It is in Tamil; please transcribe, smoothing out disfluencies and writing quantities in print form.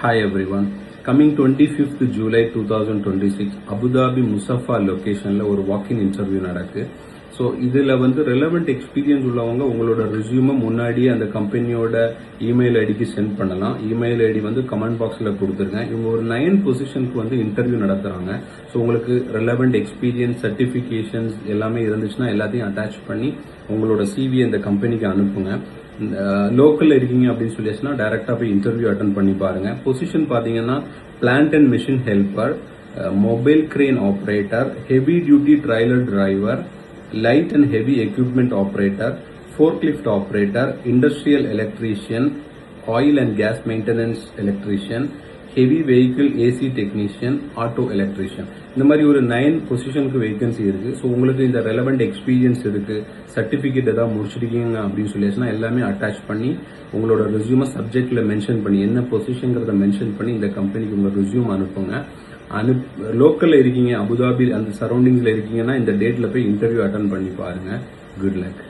Hi everyone. Coming 25th July 2026 Abu Dhabi Musafa லொகேஷன்ல ஒரு வாக்கின் இன்டர்வியூ நடக்கு. ஸோ இதில் ரெலவெண்ட் எக்ஸ்பீரியன்ஸ் உள்ளவங்க உங்களோட ரெஸ்யூமை முன்னாடியே அந்த கம்பெனியோட இமெயில் ஐடிக்கு சென்ட் பண்ணலாம். இமெயில் ஐடி கமெண்ட் பாக்ஸில் கொடுத்துருங்க. இவங்க ஒரு 9 பொசிஷனுக்கு இன்டர்வியூ நடத்துகிறாங்க. ஸோ உங்களுக்கு ரெலவெண்ட் எக்ஸ்பீரியன்ஸ் சர்டிஃபிகேஷன்ஸ் எல்லாமே இருந்துச்சுன்னா எல்லாத்தையும் அட்டாச் பண்ணி உங்களோட சிவி இந்த கம்பெனிக்கு அனுப்புங்க. லோக்கல்ல இருக்கீங்க அப்படின்னு சொல்லிச்சுன்னா டைரக்டா போய் இன்டர்வியூ அட்டன் பண்ணி பாருங்க. பொசிஷன் பாத்தீங்கன்னா plant and machine helper, mobile crane operator, heavy duty trailer driver, light and heavy equipment operator, forklift operator, industrial electrician, oil and gas maintenance electrician, heavy vehicle AC technician, auto electrician. இந்த மாதிரி ஒரு 9 பொசிஷனுக்கு வேகன்சி இருக்கு. ஸோ உங்களுக்கு இந்த ரெலவெண்ட் எக்ஸ்பீரியன்ஸ் இருக்கு, சர்டிபிகேட் ஏதாவது முடிச்சிருக்கீங்க அப்படின்னு சொல்லிச்சுன்னா எல்லாமே அட்டாச் பண்ணி உங்களோட ரெஸ்யூமை சப்ஜெக்ட்ல மென்ஷன் பண்ணி என்ன பொசிஷன்ங்கிறத மென்ஷன் பண்ணி இந்த கம்பெனிக்கு உங்க ரெஸ்யூம் அனுப்புங்க. லோக்கல்ல இருக்கீங்க, அபுதாபி அந்த சரௌண்டிங்ஸ்ல இருக்கீங்கன்னா இந்த டேட்ல போய் இன்டர்வியூ அட்டன் பண்ணி பாருங்க. Good luck.